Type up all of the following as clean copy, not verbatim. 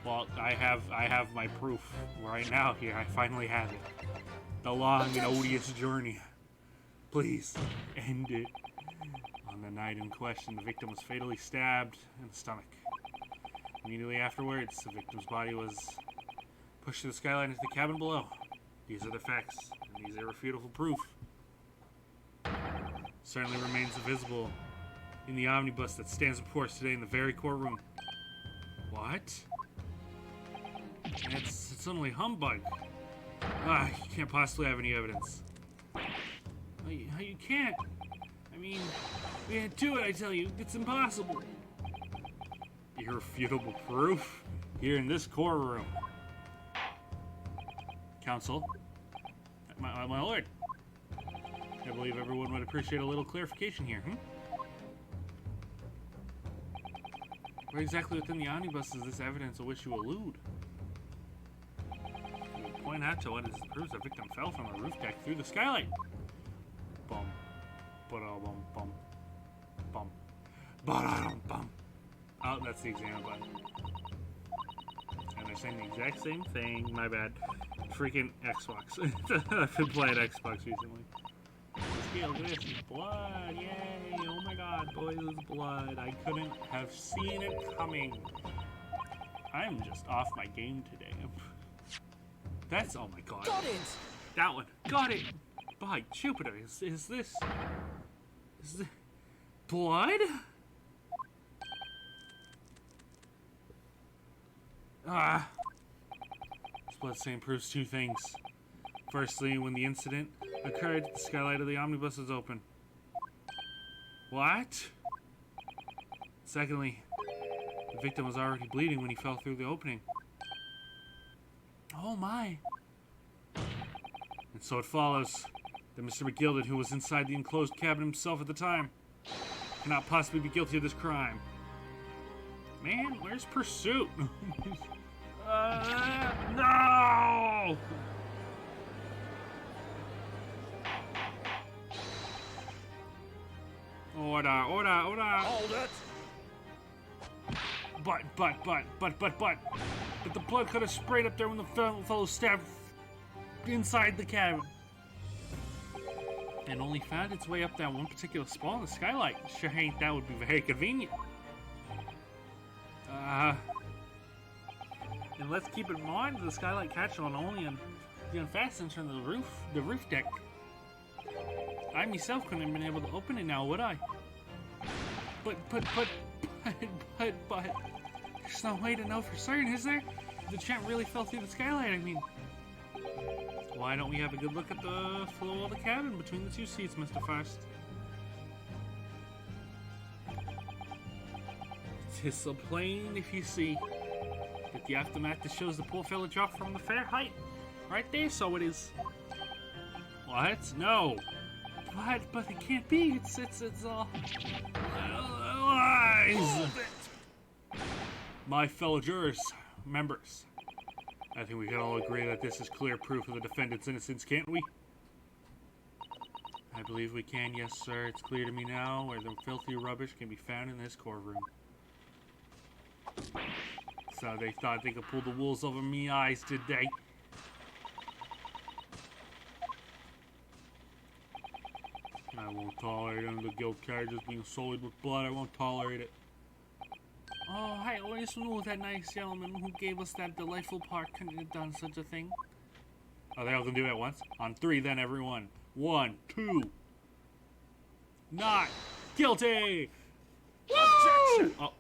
Well, I have my proof right now here. I finally have it. The long and odious journey. Please, end it. On the night in question, the victim was fatally stabbed in the stomach. Immediately afterwards, the victim's body was pushed to the skyline into the cabin below. These are the facts, and these are irrefutable proof. Certainly remains visible in the omnibus that stands before us today in the very courtroom. What? It's only humbug. You can't possibly have any evidence. You can't. I mean, we can't do it, I tell you. It's impossible. Irrefutable proof? Here in this courtroom. Counsel. My lord. I believe everyone would appreciate a little clarification here, Where exactly within the omnibus is this evidence of which you allude? You point out to what it proves the victim fell from the roof deck through the skylight. Bum. Ba-da-bum, bum. Bum. Ba-da-dum, bum. Oh, that's the exam button. And they're saying the exact same thing. My bad. Freaking Xbox. I've been playing Xbox recently. Look at this. Blood. Yay. Oh my god, boys, it's blood. I couldn't have seen it coming. I'm just off my game today. That's, oh my god. Got it! That one. Got it! By Jupiter, is this blood? This blood stain proves two things. Firstly, when the incident occurred, the skylight of the omnibus was open. What? Secondly, the victim was already bleeding when he fell through the opening. Oh my. And so it follows that Mr. McGilded, who was inside the enclosed cabin himself at the time, cannot possibly be guilty of this crime. Man, where's Pursuit? No! Order. Hold it! But the blood could have sprayed up there when the fellow stabbed inside the cabin. And only found its way up that one particular spot in the skylight. Sure ain't that would be very convenient. And let's keep in mind the skylight catch on only the unfastened from the roof deck. I myself couldn't have been able to open it now, would I? But there's no way to know for certain, is there? The chap really fell through the skylight, I mean. Why don't we have a good look at the flow of the cabin between the two seats, Mr. First? Tis so plain if you see that the aftermath that shows the poor fellow dropped from the fair height. Right there, so it is. What? No. But it can't be. It's all lies. My fellow jurors, members, I think we can all agree that this is clear proof of the defendant's innocence, can't we? I believe we can, yes, sir. It's clear to me now where the filthy rubbish can be found in this courtroom. So they thought they could pull the wool over me eyes, did they? I won't tolerate it. The guilt charges being sullied with blood. I won't tolerate it. Oh, I always knew that nice gentleman who gave us that delightful part couldn't have done such a thing. Oh, they all gonna do it at once? On three, then, everyone. 1, 2. Not guilty! Objection! Oh.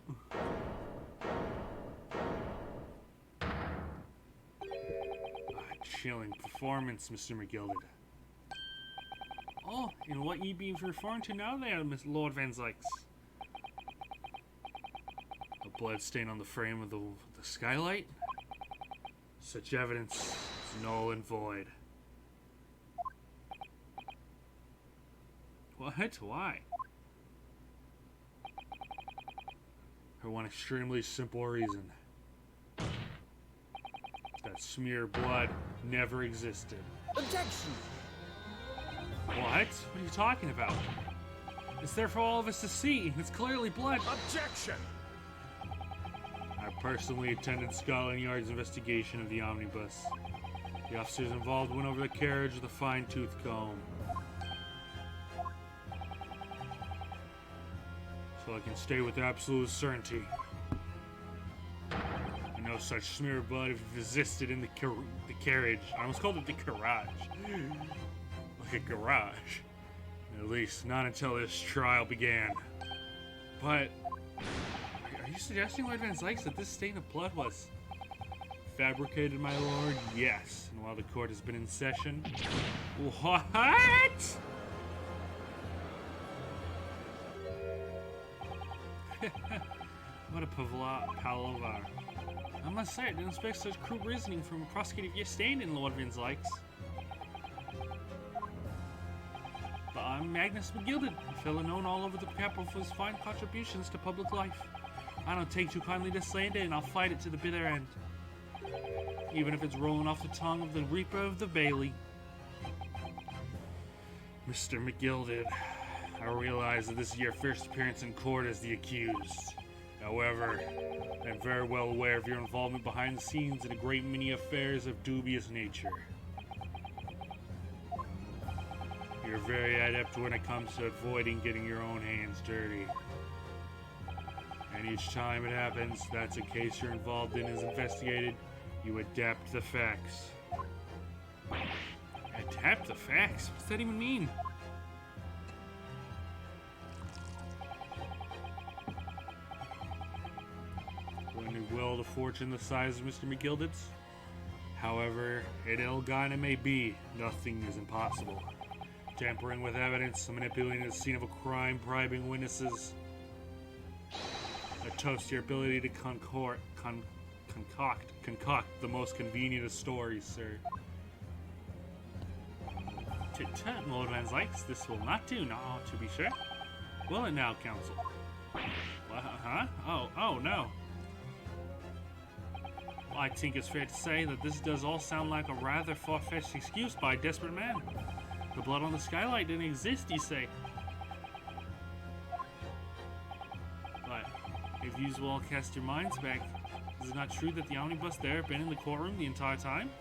A chilling performance, Mr. McGilded. Oh, and what ye be referring to now there, Miss Lord Van Zykes? A blood stain on the frame of the skylight? Such evidence is null and void. What? Why? For one extremely simple reason. That smear blood never existed. Objection! What? What are you talking about? It's there for all of us to see. It's clearly blood. Objection! I personally attended Scotland Yard's investigation of the omnibus. The officers involved went over the carriage with a fine-tooth comb. So I can stay with absolute certainty. And no such smear of blood existed in the carriage. I almost called it the garage. Like a garage. At least, not until this trial began. But, are you suggesting, Lord Van Zykes, that this stain of blood was fabricated, my lord? Yes. And while the court has been in session... What?! What a palaver. I must say, I didn't expect such crude reasoning from a prosecutor of your standing, Lord Van Zykes. But I'm Magnus McGilded, a fellow known all over the capital for his fine contributions to public life. I don't take too kindly to slander, and I'll fight it to the bitter end. Even if it's rolling off the tongue of the Reaper of the Bailey. Mr. McGilded, I realize that this is your first appearance in court as the accused. However, I'm very well aware of your involvement behind the scenes in a great many affairs of dubious nature. You're very adept when it comes to avoiding getting your own hands dirty. And each time it happens, that's a case you're involved in is investigated, you adapt the facts. Adapt the facts? What's that even mean? When you will the fortune the size of Mr. McGilded's? However, it ill-gotten it may be, nothing is impossible. Tampering with evidence, manipulating the scene of a crime, bribing witnesses. A toast to your ability to concoct the most convenient of stories, sir. Tut-tut, Lord Van Zykes, this will not do, no, to be sure. Will it now, counsel? Huh? Oh, no. Well, I think it's fair to say that this does all sound like a rather far-fetched excuse by a desperate man. The blood on the skylight didn't exist, you say? But, if you will cast your minds back, is it not true that the omnibus there had been in the courtroom the entire time?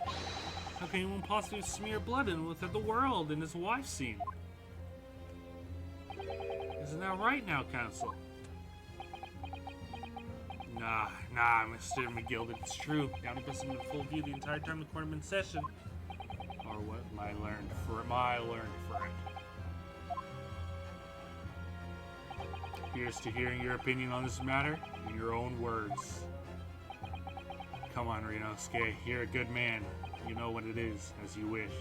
How can anyone possibly smear blood in without the world and his wife seen? Isn't that right now, counsel? Nah, Mr. McGilded, it's true. The omnibus has been in full view the entire time the court had been in session. Or what my learned friend. Here's to hearing your opinion on this matter in your own words. Come on, Ryunosuke, you're a good man. You know what it is, as you wish.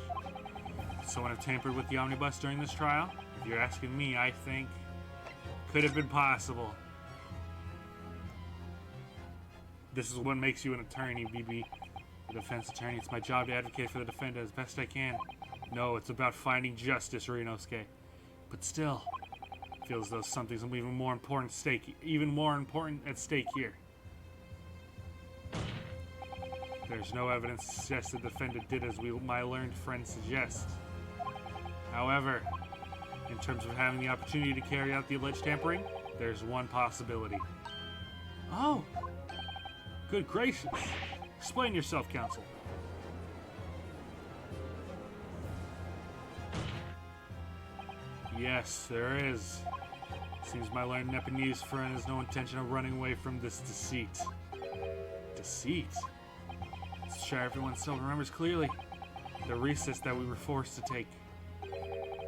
Could someone have tampered with the omnibus during this trial? If you're asking me, I think could have been possible. This is what makes you an attorney, BB. The defense attorney. It's my job to advocate for the defendant as best I can. No, it's about finding justice, Ryunosuke. But still, it feels as though something's even more important at stake here. There's no evidence to suggest the defendant did as my learned friend suggests. However, in terms of having the opportunity to carry out the alleged tampering, there's one possibility. Oh! Good gracious! Explain yourself, counsel. Yes, there is. Seems my learned Nepalese friend has no intention of running away from this deceit. Deceit? Let's sure everyone still remembers clearly. The recess that we were forced to take.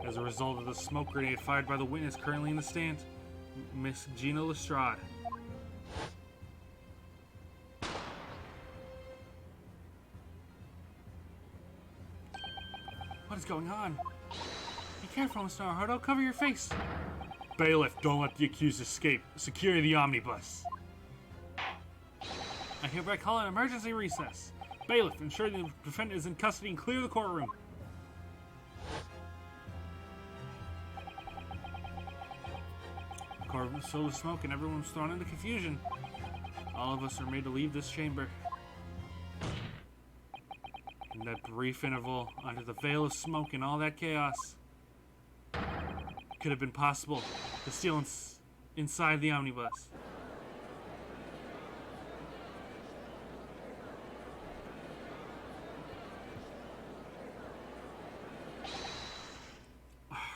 As a result of the smoke grenade fired by the witness currently in the stand, Miss Gina Lestrade. What is going on? Be careful, Mr. Naruhodo. Cover your face. Bailiff, don't let the accused escape. Secure the omnibus. I hereby call an emergency recess. Bailiff, ensure the defendant is in custody and clear the courtroom. The courtroom was filled with smoke and everyone was thrown into confusion. All of us are made to leave this chamber. In that brief interval, under the veil of smoke and all that chaos, it could have been possible to steal inside the omnibus.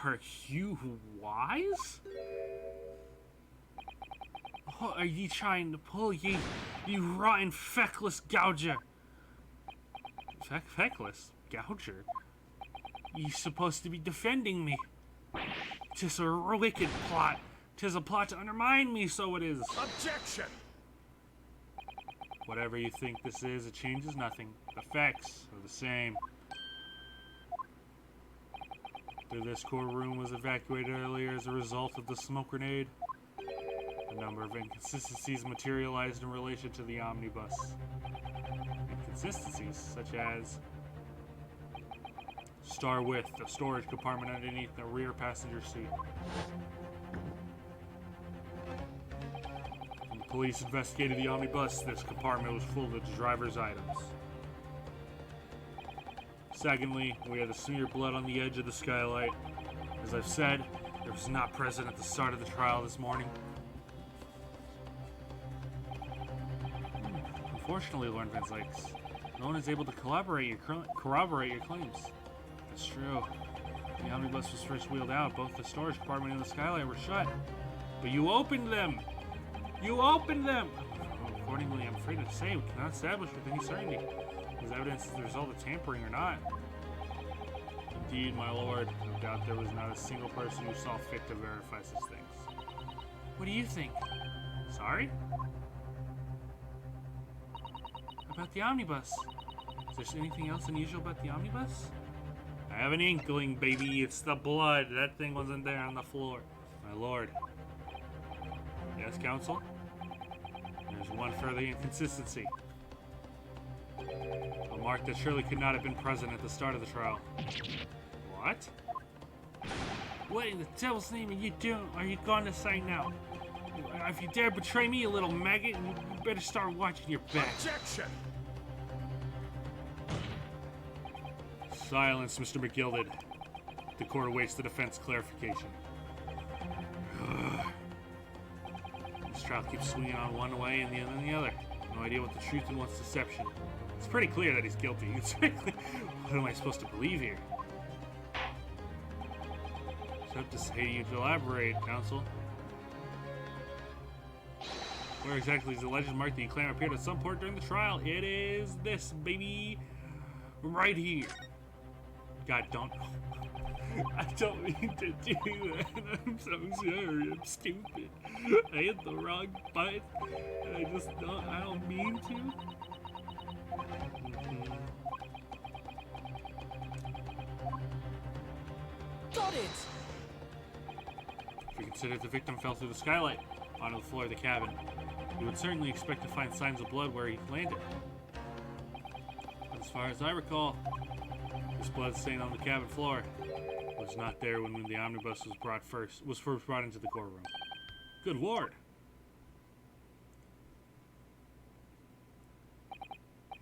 Are you wise? What are you trying to pull, you rotten feckless gouger? Feckless gouger? You supposed to be defending me. 'Tis a wicked plot. 'Tis a plot to undermine me, so it is. Objection! Whatever you think this is, it changes nothing. The facts are the same. Though this courtroom was evacuated earlier as a result of the smoke grenade, a number of inconsistencies materialized in relation to the omnibus. Inconsistencies such as start with the storage compartment underneath the rear passenger seat. When the police investigated the omnibus, this compartment was full of the driver's items. Secondly, we had the smeared blood on the edge of the skylight. As I've said, it was not present at the start of the trial this morning. Unfortunately, Lord Van Zykes, no one is able to corroborate your claims. That's true. The omnibus was first wheeled out. Both the storage compartment and the skylight were shut. But you opened them! You opened them! Accordingly, I'm afraid to say we cannot establish with any certainty if evidence is the result of tampering or not. Indeed, my lord, no doubt there was not a single person who saw fit to verify such things. What do you think? Sorry? About the omnibus? Is there anything else unusual about the omnibus? I have an inkling, baby. It's the blood. That thing wasn't there on the floor. My lord. Yes, counsel? There's one further inconsistency. A mark that surely could not have been present at the start of the trial. What? What in the devil's name are you going to say now? If you dare betray me, you little maggot, you better start watching your back. Objection! Silence, Mr. McGilded. The court awaits the defense clarification. This trial keeps swinging on one way and the other and the other. No idea what the truth and what's deception. It's pretty clear that he's guilty. It's pretty clear. What am I supposed to believe here? It's up to say you to elaborate, counsel. Where exactly is the alleged mark that you claim appeared at some point during the trial? It is this, baby. Right here. God, don't. I don't mean to do that. I'm so sorry. I'm stupid. I hit the wrong button. And I don't mean to. Got it! If we consider the victim fell through the skylight onto the floor of the cabin, we would certainly expect to find signs of blood where he landed. As far as I recall, this blood stain on the cabin floor was not there when the omnibus was first brought into the courtroom. Good lord!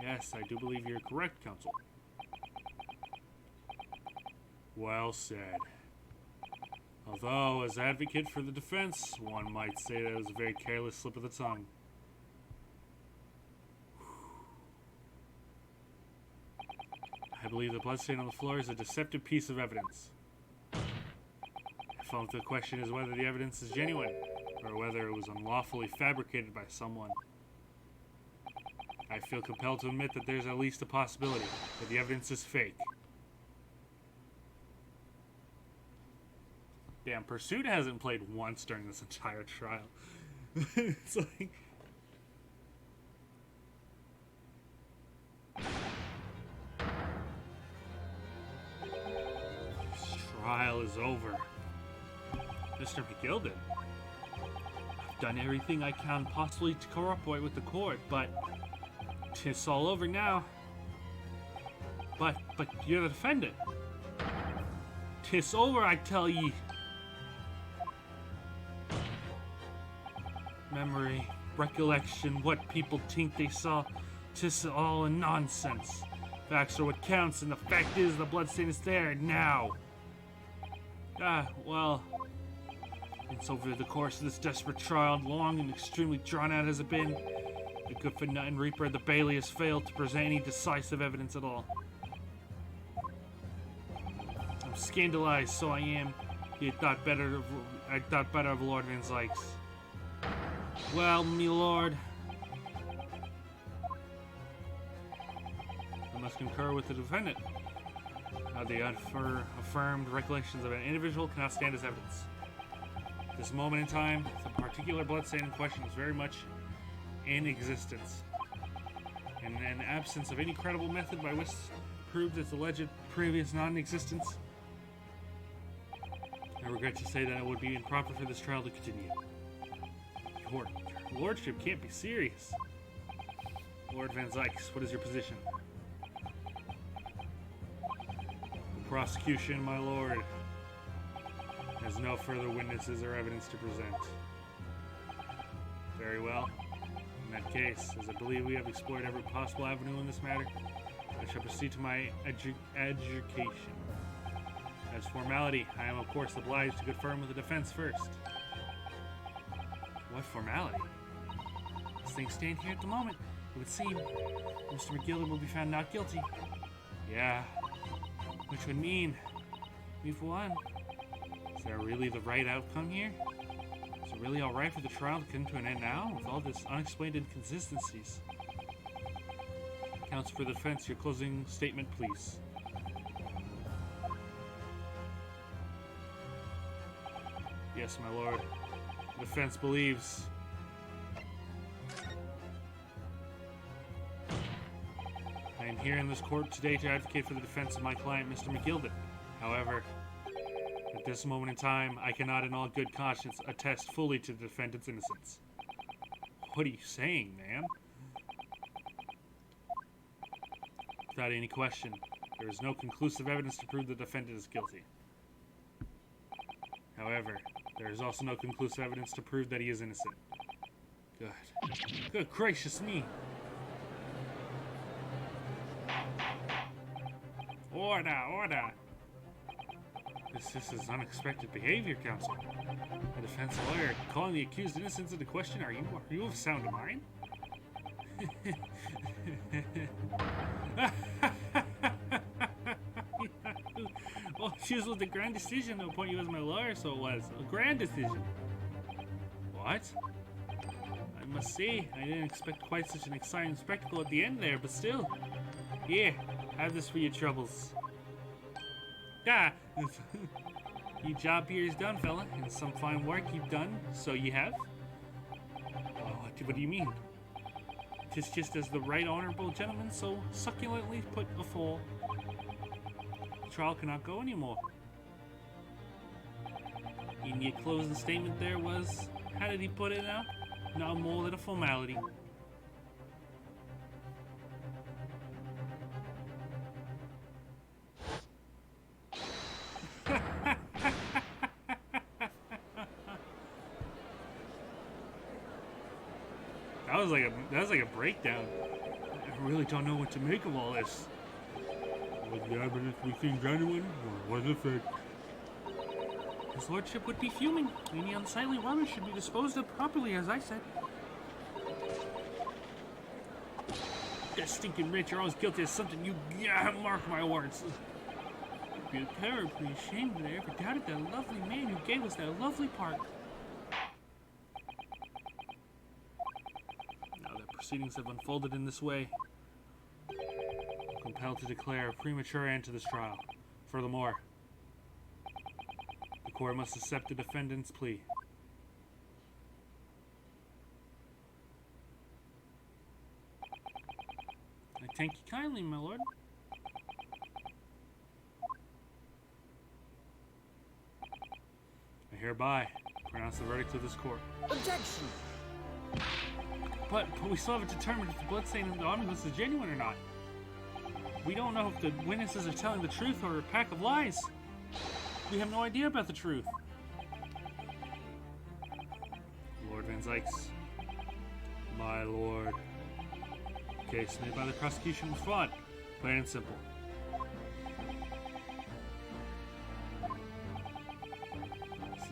Yes, I do believe you're correct, counsel. Well said. Although, as advocate for the defense, one might say that it was a very careless slip of the tongue. I believe the bloodstain on the floor is a deceptive piece of evidence. If the question is whether the evidence is genuine, or whether it was unlawfully fabricated by someone, I feel compelled to admit that there's at least a possibility that the evidence is fake. Damn, Pursuit hasn't played once during this entire trial. It's like... This trial is over. Mr. McGilded, I've done everything I can possibly to cooperate with the court, but it's all over now. But you're the defendant. 'Tis over, I tell ye. Memory, recollection, what people think they saw, 'tis all a nonsense. Facts are what counts, and the fact is the bloodstain is there now. Well, it's over the course of this desperate trial, long and extremely drawn out as it been. The good-for-nothing Reaper of the Bailey has failed to present any decisive evidence at all. I'm scandalized, so I am. I thought better of Lord Van Zykes. Well, me lord, I must concur with the defendant. The affirmed recollections of an individual cannot stand as evidence. At this moment in time, the particular bloodstain in question is very much in existence. In an absence of any credible method by which to prove its alleged previous non-existence, I regret to say that it would be improper for this trial to continue. Your lordship can't be serious. Lord Van Zykes, what is your position? The prosecution, my lord, has no further witnesses or evidence to present. Very well. In that case, as I believe we have explored every possible avenue in this matter, I shall proceed to my adjudication. As formality, I am of course obliged to confirm with the defense first. What formality? As things stand here at the moment, it would seem Mr. McGilder will be found not guilty. Yeah, which would mean, for one, is there really the right outcome here? Is it really alright for the trial to come to an end now, with all this unexplained inconsistencies? Counsel for the defense, your closing statement, please. Yes, my lord. The defense believes. I am here in this court today to advocate for the defense of my client, Mr. McGilder. However, at this moment in time, I cannot in all good conscience attest fully to the defendant's innocence. What are you saying, man? Without any question, there is no conclusive evidence to prove the defendant is guilty. However, there is also no conclusive evidence to prove that he is innocent. Good gracious me! Order! This is unexpected behavior, counsel. A defense lawyer calling the accused innocent into question. Are you of sound mind? Well, choose was the grand decision to appoint you as my lawyer, so it was a grand decision. What? I must say, I didn't expect quite such an exciting spectacle at the end there, but still. Here, have this for your troubles. Ah! Your job here is done, fella, and some fine work you've done, so you have. What do you mean? 'Tis just as the right honorable gentleman so succulently put afore. The trial cannot go anymore. In your closing statement there was, how did he put it now? Not more than a formality. That was like a breakdown. I really don't know what to make of all this. Was the evidence we seen genuine, or was it fake? His lordship would be fuming. Any unsightly rubbish should be disposed of properly, as I said. That stinking rich are always guilty of something, you mark my words. You'd be terribly ashamed that I ever doubted that lovely man who gave us that lovely part. Proceedings have unfolded in this way. I'm compelled to declare a premature end to this trial. Furthermore, the court must accept the defendant's plea. I thank you kindly, my lord. I hereby pronounce the verdict of this court. Objection! But we still haven't determined if the bloodstain in the omnibus is genuine or not. We don't know if the witnesses are telling the truth or a pack of lies. We have no idea about the truth. Lord Van Zykes. My lord. Case made by the prosecution was fraud. Plain and simple.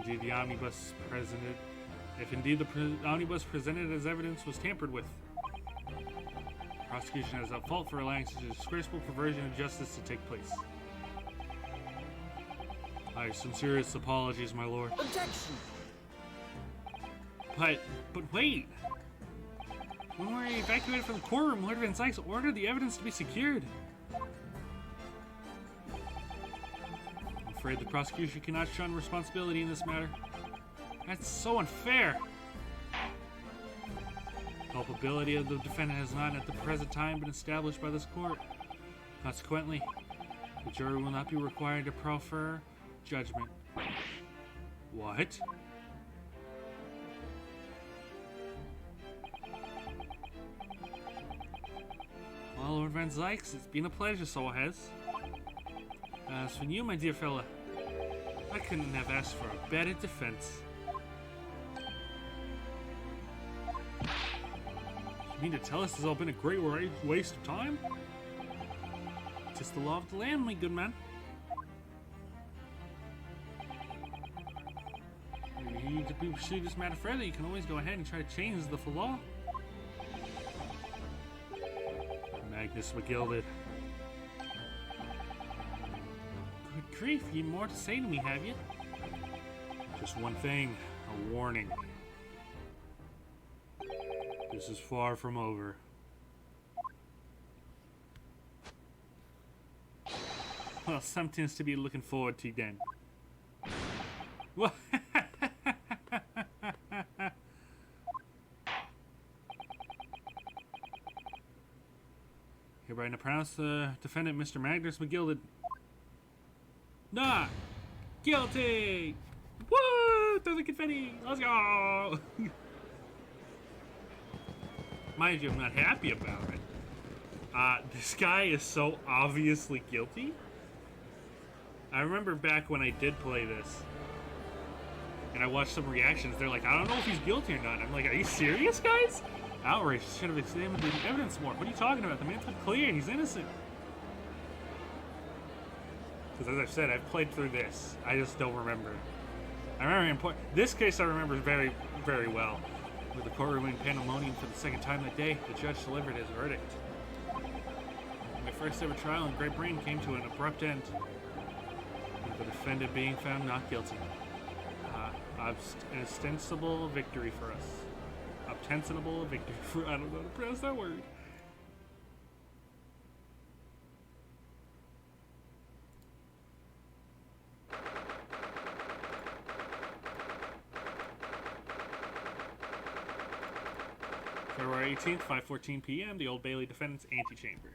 Indeed, the omnibus presented. If indeed the omnibus presented as evidence was tampered with, the prosecution is at fault for allowing such a disgraceful perversion of justice to take place. My sincerest apologies, my lord. Objection! But wait! When we were evacuated from the courtroom, Lord Van Sykes ordered the evidence to be secured. I'm afraid the prosecution cannot shun responsibility in this matter. That's so unfair! Culpability of the defendant has not at the present time been established by this court. Consequently, the jury will not be required to proffer judgment. What? Well, Lord Van Sykes, it's been a pleasure, so it has. As for you, my dear fella, I couldn't have asked for a better defense. You mean to tell us this has all been a great waste of time? Just the law of the land, my good man. If you need to pursue this matter further, you can always go ahead and try to change the law. Magnus McGilded. Good grief, you have more to say to me, have you? Just one thing, a warning. This is far from over. Well, something's to be looking forward to then. What? Hereby to pronounce the defendant, Mr. Magnus McGilded, not guilty! Woo! Throw the confetti! Let's go! Mind you, I'm not happy about it. This guy is so obviously guilty. I remember back when I did play this, and I watched some reactions, they're like, I don't know if he's guilty or not. I'm like, are you serious, guys? Outrage, should have examined the evidence more. What are you talking about? The man's been cleared, he's innocent. Because as I've said, I've played through this. I just don't remember. I remember this case I remember very, very well. With the courtroom in pandemonium for the second time that day, the judge delivered his verdict. My first ever trial in Great Britain came to an abrupt end, with the defendant being found not guilty. An ostensible victory for us. Ostensible victory for, I don't know how to pronounce that word. February 18th, 5:14 p.m. The Old Bailey defendant's antechamber.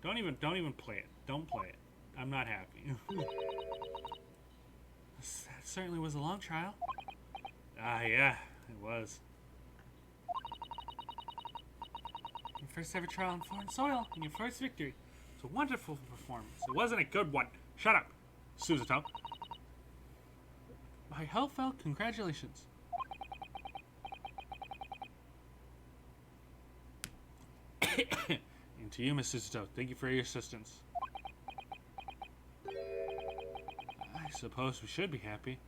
Don't even play it. Don't play it. I'm not happy. That certainly was a long trial. Yeah, it was. Your first ever trial on foreign soil and your first victory. It's a wonderful performance. It wasn't a good one. Shut up, Suzuto. My heartfelt congratulations. And to you, Miss Suzuto, thank you for your assistance. I suppose we should be happy.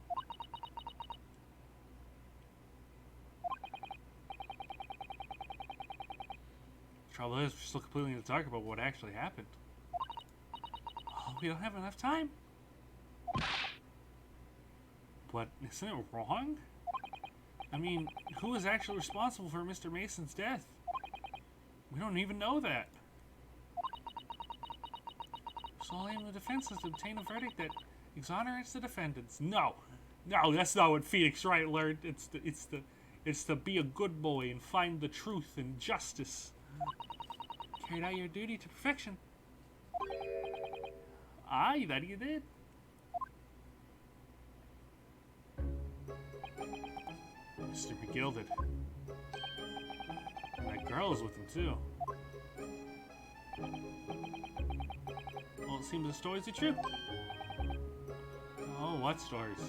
The trouble is, we're still completely in the dark about what actually happened. Oh, we don't have enough time. But isn't it wrong? I mean, who was actually responsible for Mr. Mason's death? We don't even know that. So all aim of the defense is to obtain a verdict that exonerates the defendants. No, that's not what Phoenix Wright learned. It's to be a good boy and find the truth and justice. Carried out your duty to perfection. Aye, that you did. Mr. McGilded. That girl is with him too. Well, it seems the stories are true. Oh, what stories?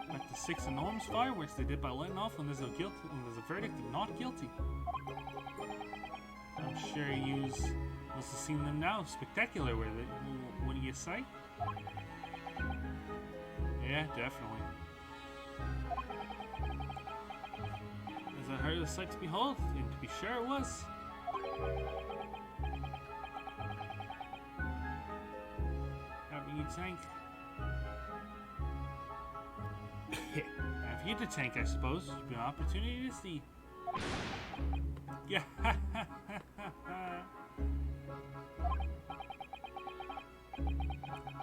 Like the 6 enormous fireworks they did by letting off when there's a verdict of not guilty. I'm sure you must have seen them now. Spectacular, were they? What do you say? Yeah, definitely. As I heard, a sight to behold, and to be sure it was. tank. Have you the tank, I suppose? It's been an opportunity to see. Yeah.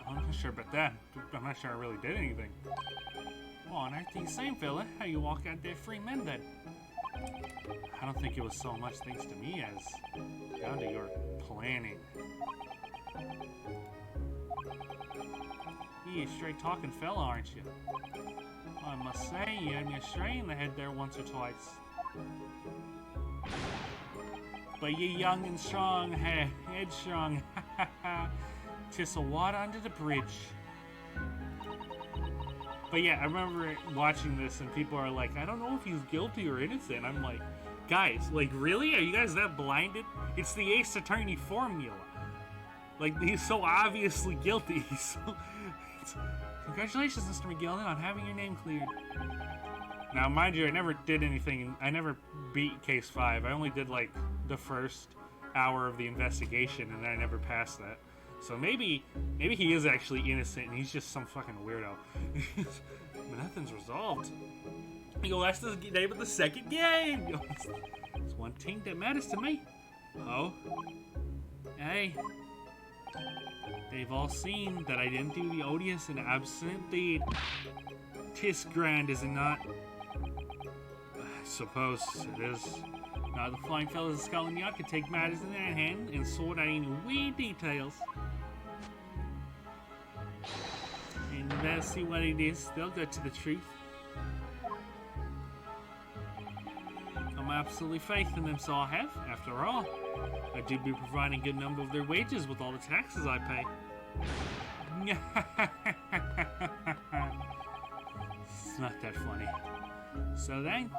I'm not sure about that. I'm not sure I really did anything. Well, and everything's the same, fella. How you walk out there free men then? I don't think it was so much thanks to me as down to your planning. You straight talking fella, aren't you? I must say, you had me astray in the head there once or twice. But you young and strong, headstrong. Tis a water under the bridge. But yeah, I remember watching this and people are like, I don't know if he's guilty or innocent. I'm like, guys, like really? Are you guys that blinded? It's the Ace Attorney formula. Like, he's so obviously guilty. Congratulations, Mr. McGillen, on having your name cleared. Now, mind you, I never did anything. I never beat Case 5. I only did, like, the first hour of the investigation, and I never passed that. So maybe he is actually innocent, and he's just some fucking weirdo. But nothing's resolved. Yo, that's the name of the second game! Yo, it's one thing that matters to me. Oh? Hey. They've all seen that I didn't do the odious and absent deed. 'Tis grand, is it not? I suppose it is. Now the flying fellows of Scotland Yard can take matters in their hand and sort out any wee details. And they'll see what it is. They'll get to the truth. I'm absolutely faith in them, so I have. After all, I do be providing a good number of their wages with all the taxes I pay. It's not that funny. So then,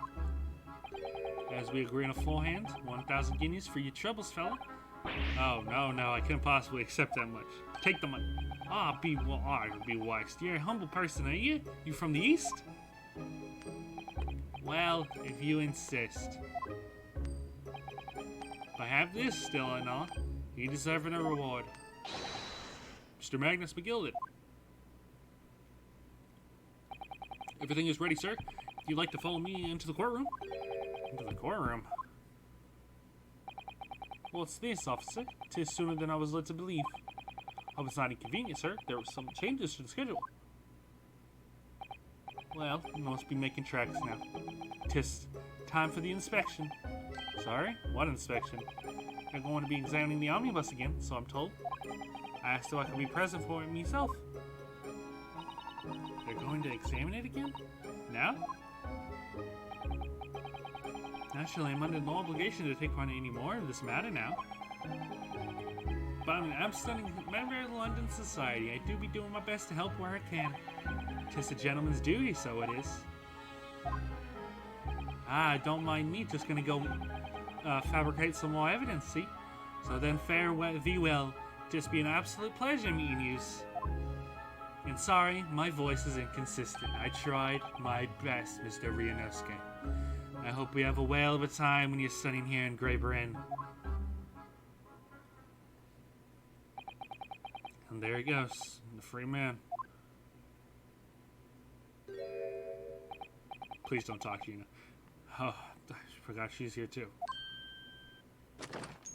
as we agree on a full hand, 1,000 guineas for your troubles, fella. Oh, no, I couldn't possibly accept that much. Take the money. Be waxed. You're a humble person, are you? You from the East? Well, if you insist. If I have this still and all, you deserve a reward. Mr. Magnus McGilden. Everything is ready, sir. If you'd like to follow me into the courtroom. Into the courtroom? What's this, officer? 'Tis sooner than I was led to believe. I was not inconvenient, sir. There were some changes to the schedule. Well, you must be making tracks now. 'Tis time for the inspection. Sorry? What inspection? They're going to be examining the omnibus again, so I'm told. I asked if I could be present for it myself. They're going to examine it again? Now? Naturally, I'm under no obligation to take part in any more of this matter now. But I'm an upstanding member of London society. I do be doing my best to help where I can. 'Tis a gentleman's duty, so it is. Don't mind me, just gonna go fabricate some more evidence, see? So then fare thee well. Just be an absolute pleasure meeting yous. And sorry, my voice is inconsistent. I tried my best, Mr. Ryunosuke. I hope we have a whale of a time when you're studying here in Grey Britain. And there he goes, the free man. Please don't talk to you now. Oh, I forgot she's here too.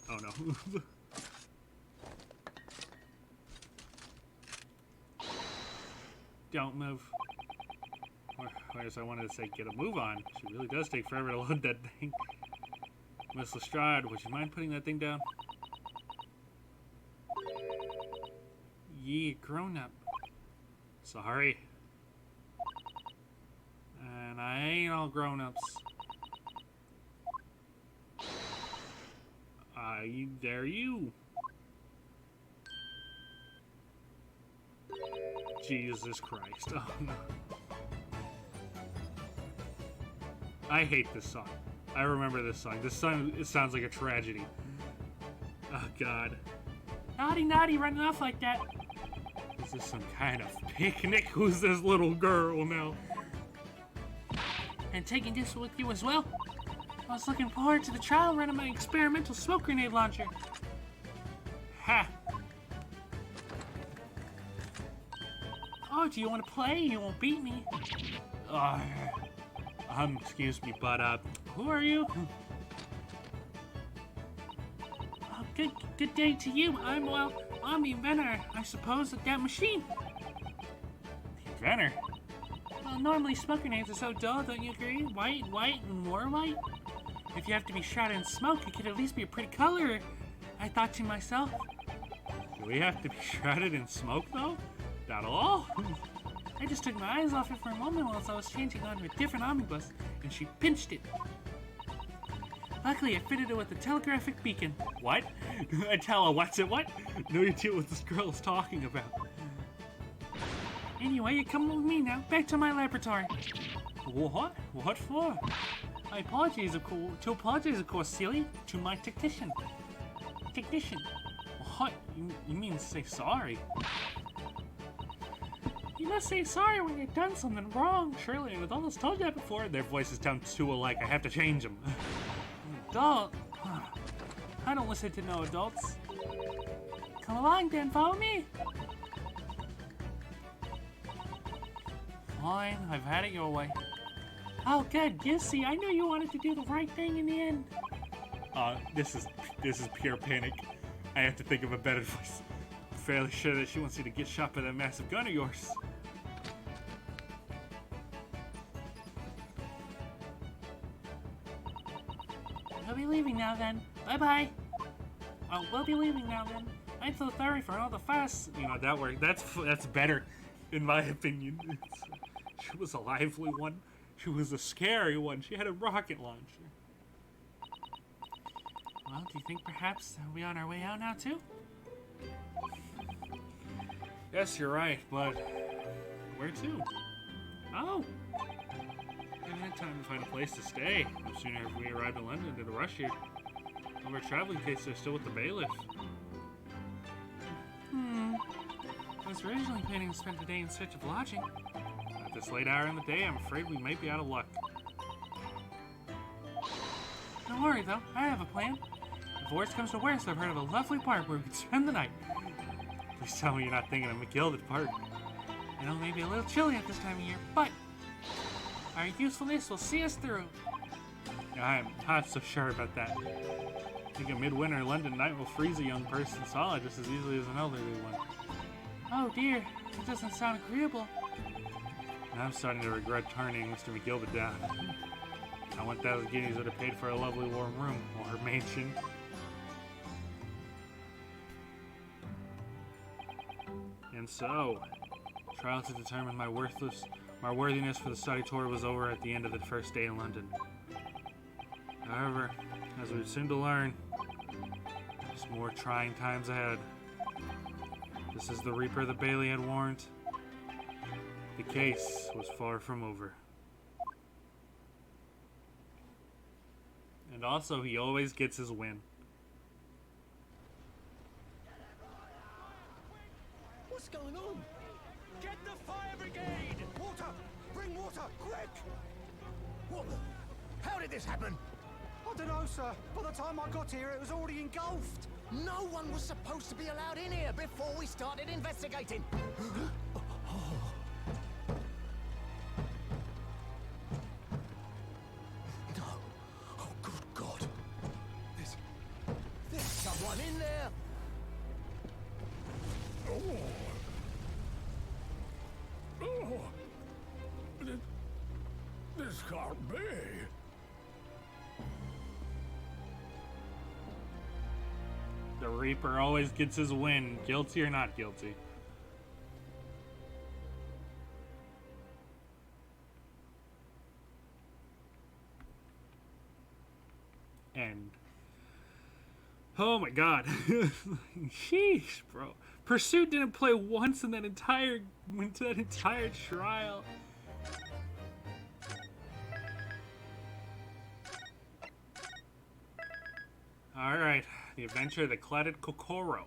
Oh no. Don't move. Or as I wanted to say, get a move on. She really does take forever to load that thing. Miss Lestrade, would you mind putting that thing down? Yeah, grown up. Sorry. And I ain't all grown-ups. There you. Jesus Christ. Oh no. I hate this song. I remember this song. This song, it sounds like a tragedy. Oh God. Naughty, naughty, running off like that. Is this some kind of picnic? Who's this little girl now? And taking this with you as well? I was looking forward to the trial run of my experimental smoke grenade launcher. Ha! Oh, do you want to play? You won't beat me. Excuse me, but, who are you? Oh, good day to you. I'm the inventor, I suppose, of that machine. The inventor? Well, normally smoker names are so dull, don't you agree? White, and more white? If you have to be shrouded in smoke, it could at least be a pretty color, I thought to myself. Do we have to be shrouded in smoke, though? Not all? I just took my eyes off it for a moment whilst I was changing onto a different omnibus, and she pinched it. Luckily, I fitted it with a telegraphic beacon. What? I tell her, what's it? What? No idea what this girl is talking about. Anyway, you come with me now. Back to my laboratory. What? What for? I apologize, of course, silly. To my technician. Technician? What? You mean say sorry? You must say sorry when you've done something wrong. Surely an adult has told you that before. Their voices sound too alike. I have to change them. Adult? I don't listen to no adults. Come along then, follow me. Fine, I've had it your way. Oh good, you see, I knew you wanted to do the right thing in the end. This is pure panic. I have to think of a better voice. I'm fairly sure that she wants you to get shot by that massive gun of yours. We'll be leaving now then. Bye-bye. Oh, we'll be leaving now then. I'm so sorry for all the fuss. You know, that worked. That's better, in my opinion. She was a lively one. She was a scary one. She had a rocket launcher. Well, do you think perhaps we're on our way out now too? Yes, you're right, but where to? Oh! I haven't had time to find a place to stay. No sooner have we arrived in London did a rush here. All of our traveling cases are still with the bailiff. I was originally planning to spend the day in search of lodging. At this late hour in the day, I'm afraid we might be out of luck. Don't worry though, I have a plan. If worst comes to worst, I've heard of a lovely park where we could spend the night. Please tell me you're not thinking of McGilded Park. I know it may be a little chilly at this time of year, but our usefulness will see us through. I'm not so sure about that. I think a midwinter London night will freeze a young person solid just as easily as an elderly one. Oh dear, it doesn't sound agreeable. I'm starting to regret turning Mr. McGilded down. I 1,000 guineas would have paid for a lovely warm room, or mansion. And so, trial to determine my worthiness for the study tour was over at the end of the first day in London. However, as we've soon to learn, there's more trying times ahead. Just as the Reaper the Bailey had warned, the case was far from over. And also, he always gets his win. What's going on? Get the fire brigade! Water! Bring water, quick! What the? How did this happen? I don't know, sir. By the time I got here, it was already engulfed. No one was supposed to be allowed in here before we started investigating. No. Oh, good God. There's someone in there. This can't be. The Reaper always gets his win, guilty or not guilty. And oh my god. Sheesh, bro. Pursuit didn't play once in that entire trial. Alright, the adventure of the Clouded Kokoro.